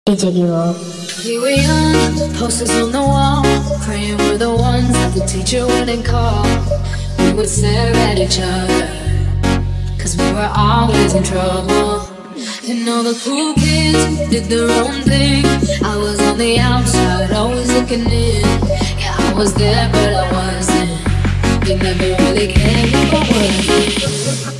DJ Giro. We were young, posters on the wall, praying we're the ones that the teacher wouldn't call. We would stare at each other, cause we were always in trouble. And all the cool kids did their own thing. I was on the outside, always looking in. Yeah, I was there, but I wasn't. They never really cared if I wasn't.